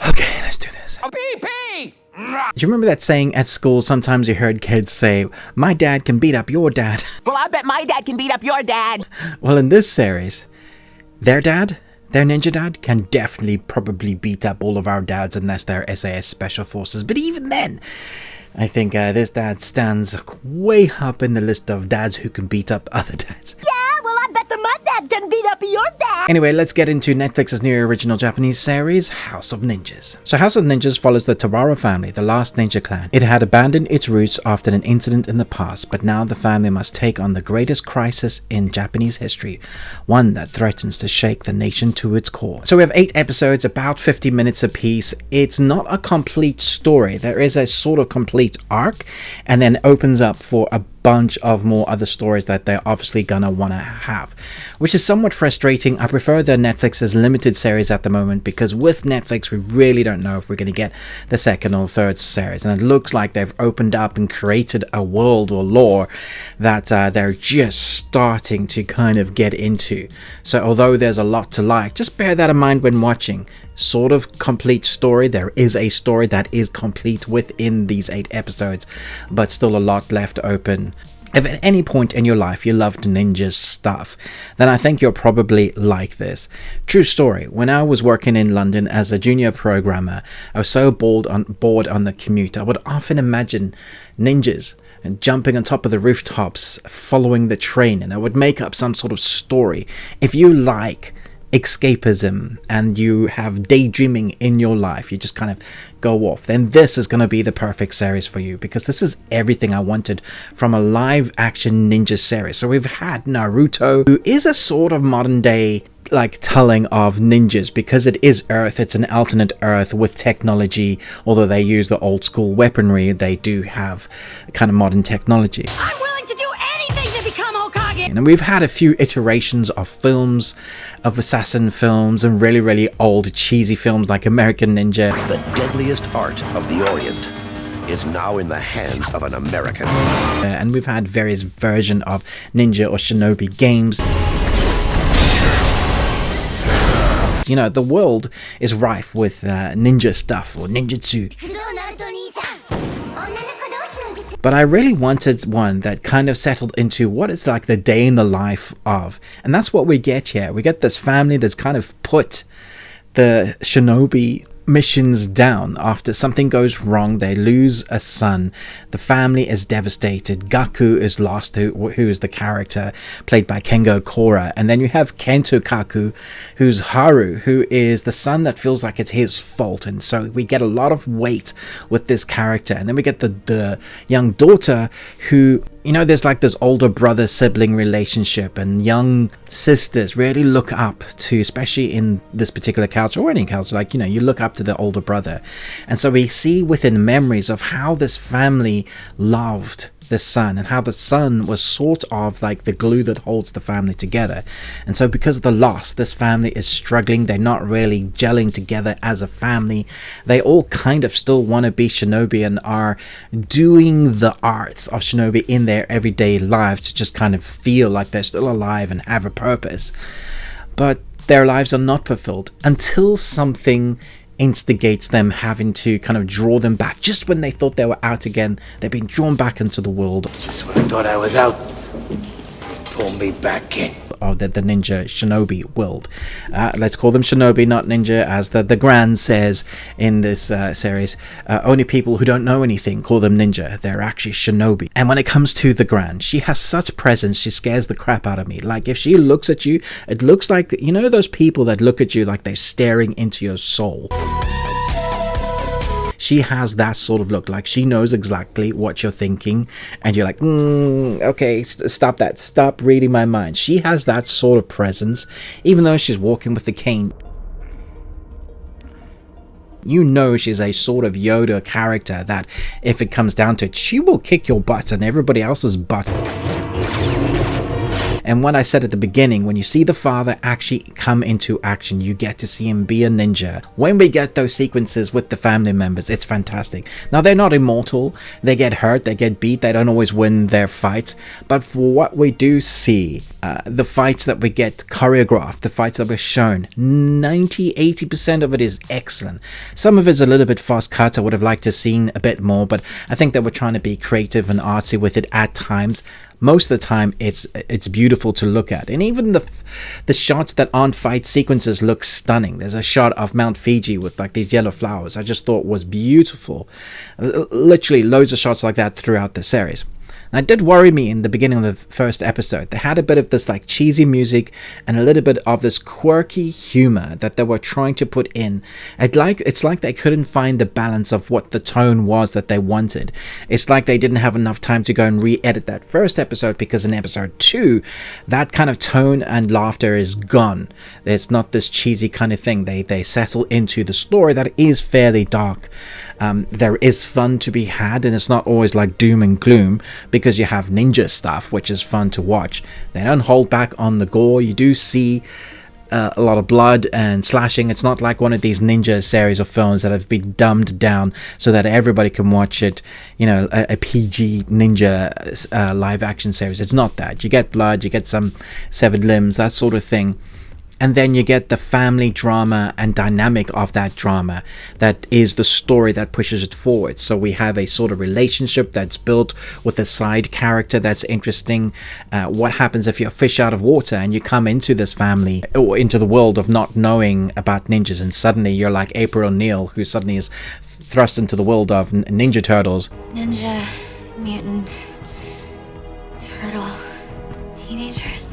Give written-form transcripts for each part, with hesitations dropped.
Okay, let's do this. Do you remember that saying at school? Sometimes you heard kids say, "My dad can beat up your dad." Well, I bet my dad can beat up your dad. Well, in this series, their ninja dad, can definitely probably beat up all of our dads unless they're SAS Special Forces. But even then, I think this dad stands way up in the list of dads who can beat up other dads. Yeah, well, I bet my dad can beat up your dad. Anyway, let's get into Netflix's new original Japanese series, House of Ninjas. So House of Ninjas follows the Tawara family, the last ninja clan. It had abandoned its roots after an incident in the past, but now the family must take on the greatest crisis in Japanese history, one that threatens to shake the nation to its core. So we have 8 episodes, about 50 minutes apiece. It's not a complete story. There is a sort of complete arc, and then opens up for a bunch of more other stories that they're obviously gonna want to have, which is somewhat frustrating. I prefer the Netflix's limited series at the moment, because with Netflix we really don't know if we're going to get the second or third series, and it looks like they've opened up and created a world or lore that they're just starting to kind of get into. So although there's a lot to like, just bear that in mind when watching. Sort of complete story. There is a story that is complete within these 8 episodes, but still a lot left open. If at any point in your life you loved ninja stuff, then I think you'll probably like this. True story, when I was working in London as a junior programmer, I was so bored on the commute. I would often imagine ninjas and jumping on top of the rooftops, following the train, and I would make up some sort of story. If you like escapism and you have daydreaming in your life, you just kind of go off, then this is going to be the perfect series for you, because this is everything I wanted from a live action ninja series. So we've had Naruto, who is a sort of modern day like telling of ninjas, because it is Earth. It's an alternate Earth with technology. Although they use the old school weaponry, they do have kind of modern technology. I'm willing to do anything to become Hokage. And we've had a few iterations of films, of assassin films, and really old cheesy films like American Ninja. The deadliest art of the Orient is now in the hands of an American. And we've had various versions of ninja or shinobi games. You know, the world is rife with ninja stuff or ninjutsu. But I really wanted one that kind of settled into what it's like the day in the life of. And that's what we get here. We get this family that's kind of put the shinobi missions down after something goes wrong. They lose a son. The family is devastated. Gaku is lost, who is the character played by Kengo Kora. And then you have Kento Kaku, who's Haru, who is the son that feels like it's his fault. And so we get a lot of weight with this character. And then we get the young daughter who, you know, there's like this older brother sibling relationship, and young sisters really look up to, especially in this particular culture or any culture, like, you know, you look up to the older brother. And so we see within memories of how this family loved the son, and how the son was sort of like the glue that holds the family together. And so because of the loss, this family is struggling. They're not really gelling together as a family. They all kind of still want to be shinobi and are doing the arts of shinobi in their everyday lives to just kind of feel like they're still alive and have a purpose. But their lives are not fulfilled until something instigates them having to kind of draw them back. Just when they thought they were out again, they're being drawn back into the world. Just when I thought I was out, pull me back in. Of the ninja shinobi world. Let's call them shinobi, not ninja, as the Grand says in this series. Only people who don't know anything call them ninja. They're actually shinobi. And when it comes to the Grand, she has such presence, she scares the crap out of me. Like, if she looks at you, it looks like, you know, those people that look at you like they're staring into your soul. She has that sort of look, like she knows exactly what you're thinking, and you're like, okay, stop that, stop reading my mind. She has that sort of presence, even though she's walking with the cane. You know she's a sort of Yoda character that, if it comes down to it, she will kick your butt and everybody else's butt. And what I said at the beginning, when you see the father actually come into action, you get to see him be a ninja. When we get those sequences with the family members, it's fantastic. Now, they're not immortal. They get hurt, they get beat, they don't always win their fights. But for what we do see, the fights that we get choreographed, the fights that we're shown, 90-80% of it is excellent. Some of it's a little bit fast cut. I would have liked to have seen a bit more, but I think they were trying to be creative and artsy with it at times. Most of the time it's beautiful to look at, and even the shots that aren't fight sequences look stunning. There's a shot of Mount Fiji with like these yellow flowers I just thought was beautiful. Literally loads of shots like that throughout the series. Now, it did worry me in the beginning of the first episode. They had a bit of this like cheesy music and a little bit of this quirky humor that they were trying to put in. It's like they couldn't find the balance of what the tone was that they wanted. It's like they didn't have enough time to go and re-edit that first episode, because in episode 2, that kind of tone and laughter is gone. It's not this cheesy kind of thing. They settle into the story that is fairly dark. There is fun to be had, and it's not always like doom and gloom, because you have ninja stuff, which is fun to watch. They don't hold back on the gore. You do see a lot of blood and slashing. It's not like one of these ninja series of films that have been dumbed down so that everybody can watch it, you know, a PG ninja live action series. It's not that. You get blood, you get some severed limbs, that sort of thing. And then you get the family drama and dynamic of that drama. That is the story that pushes it forward. So we have a sort of relationship that's built with a side character that's interesting. What happens if you're a fish out of water and you come into this family or into the world of not knowing about ninjas, and suddenly you're like April O'Neil, who suddenly is thrust into the world of Ninja Turtles. Ninja, mutant, turtle, teenagers.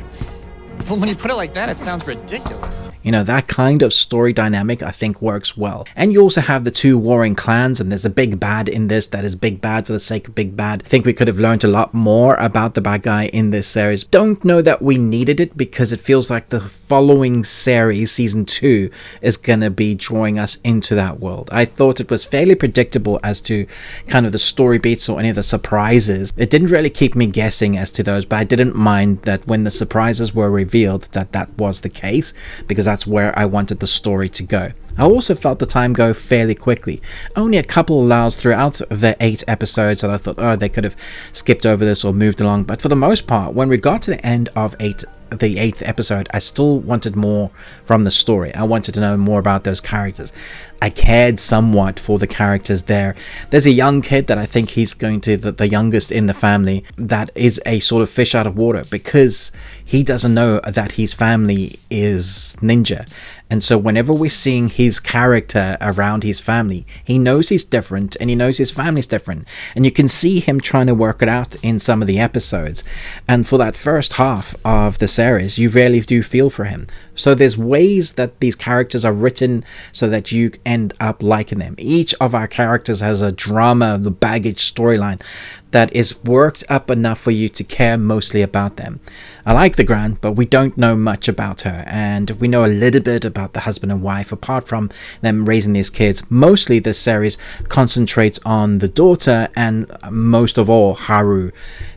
Well, when you put it like that, it sounds ridiculous. You know, that kind of story dynamic I think works well. And you also have the two warring clans, and there's a big bad in this that is big bad for the sake of big bad. I think we could have learned a lot more about the bad guy in this series. Don't know that we needed it, because it feels like the following series, season 2, is gonna be drawing us into that world. I thought it was fairly predictable as to kind of the story beats or any of the surprises. It didn't really keep me guessing as to those, but I didn't mind that when the surprises were revealed that was the case, because that's where I wanted the story to go. I also felt the time go fairly quickly. Only a couple of allows throughout the 8 episodes that I thought, oh, they could have skipped over this or moved along. But for the most part, when we got to the end of the 8th episode, I still wanted more from the story. I wanted to know more about those characters. I cared somewhat for the characters there. There's a young kid that I think he's going to the youngest in the family, that is a sort of fish out of water, because he doesn't know that his family is ninja. And so whenever we're seeing his character around his family, he knows he's different, and he knows his family's different. And you can see him trying to work it out in some of the episodes. And for that first half of the series, you really do feel for him. So there's ways that these characters are written so that you end up liking them. Each of our characters has a drama, the baggage storyline that is worked up enough for you to care mostly about them. I like the Gran, but we don't know much about her, and we know a little bit about the husband and wife apart from them raising these kids. Mostly this series concentrates on the daughter, and most of all Haru.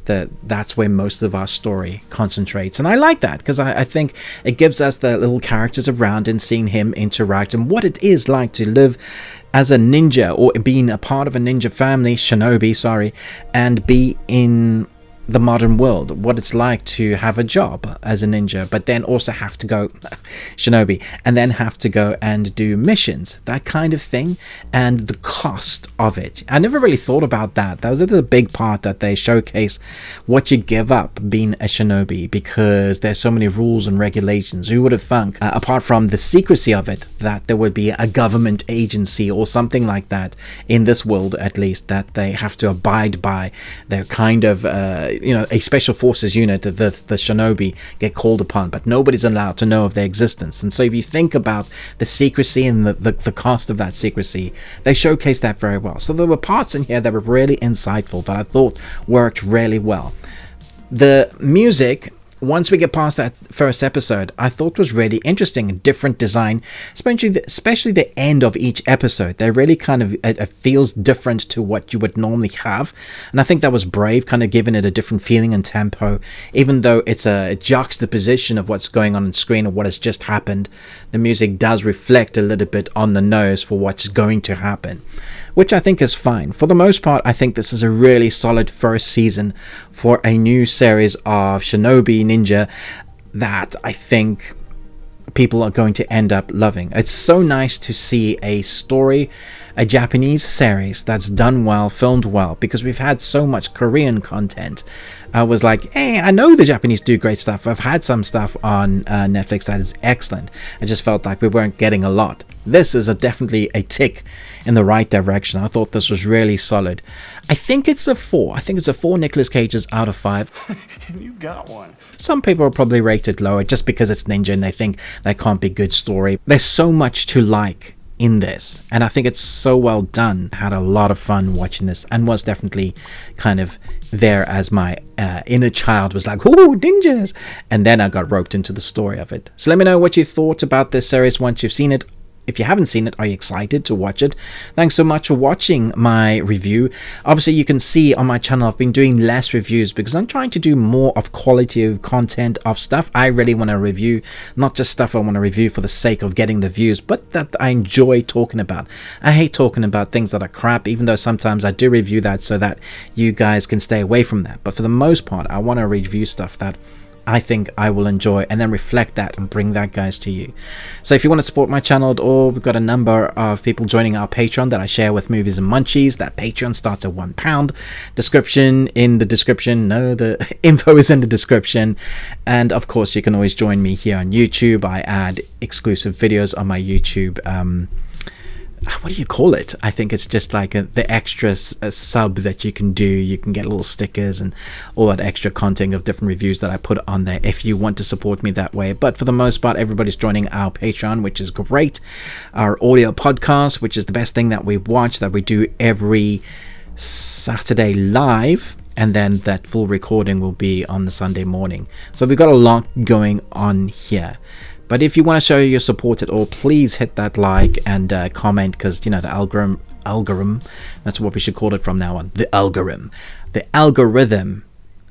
That's where most of our story concentrates, and I like that, because I think it gives us the little characters around and seeing him interact and what it is like to live as a ninja, or being a part of a ninja family, Shinobi, and be in the modern world, what it's like to have a job as a ninja, but then also have to go Shinobi, and then have to go and do missions, that kind of thing, and the cost of it. I never really thought about that. That was a big part that they showcase what you give up being a Shinobi, because there's so many rules and regulations. Who would have thunk, apart from the secrecy of it, that there would be a government agency or something like that in this world, at least, that they have to abide by. They're kind of a special forces unit, the Shinobi, get called upon, but nobody's allowed to know of their existence. And so if you think about the secrecy and the cost of that secrecy, they showcase that very well. So there were parts in here that were really insightful that I thought worked really well. The music once we get past that first episode, I thought was really interesting, a different design, especially the end of each episode. They really kind of, it feels different to what you would normally have. And I think that was brave, kind of giving it a different feeling and tempo. Even though it's a juxtaposition of what's going on screen or what has just happened, the music does reflect a little bit on the nose for what's going to happen, which I think is fine. For the most part, I think this is a really solid first season for a new series of Shinobi Ninja that I think people are going to end up loving. It's so nice to see a story, a Japanese series that's done well, filmed well, because we've had so much Korean content. I was like, hey, I know the Japanese do great stuff. I've had some stuff on Netflix that is excellent. I just felt like we weren't getting a lot. This is definitely a tick in the right direction. I thought this was really solid. I think it's a 4. I think it's a 4 Nicolas Cages out of 5. You got one. Some people will probably rate it lower just because it's ninja and they think that can't be good story. There's so much to like in this, and I think it's so well done. Had a lot of fun watching this, and was definitely kind of there as my inner child was like, "Ooh, ninjas!" And then I got roped into the story of it. So let me know what you thought about this series once you've seen it. If you haven't seen it, are you excited to watch it? Thanks so much for watching my review. Obviously, you can see on my channel I've been doing less reviews because I'm trying to do more of quality of content of stuff I really want to review, not just stuff I want to review for the sake of getting the views, but that I enjoy talking about. I hate talking about things that are crap, even though sometimes I do review that so that you guys can stay away from that. But for the most part, I want to review stuff that I think I will enjoy and then reflect that and bring that guys to you. So if you want to support my channel at all, we've got a number of people joining our Patreon that I share with Movies and Munchies. That Patreon starts at £1. Description in the description. No, the info is in the description. And of course, you can always join me here on YouTube. I add exclusive videos on my YouTube what do you call it? I think it's just like the extra sub that you can do. You can get little stickers and all that extra content of different reviews that I put on there if you want to support me that way. But for the most part, everybody's joining our Patreon, which is great. Our audio podcast, which is the best thing that we watch, that we do every Saturday live. And then that full recording will be on the Sunday morning. So we've got a lot going on here. But if you want to show your support at all, please hit that like and comment, because, you know, the algorithm, that's what we should call it from now on. The algorithm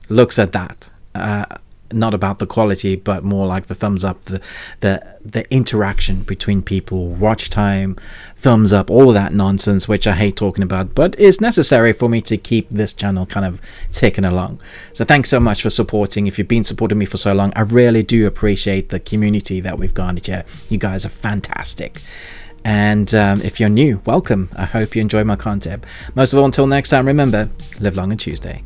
looks at that. Not about the quality, but more like the thumbs up, the interaction between people, watch time, thumbs up, all of that nonsense, which I hate talking about, but is necessary for me to keep this channel kind of ticking along. So thanks so much for supporting. If you've been supporting me for so long, I really do appreciate the community that we've garnered here. You guys are fantastic. And if you're new, welcome. I hope you enjoy my content. Most of all, until next time, remember, live long and Tuesday.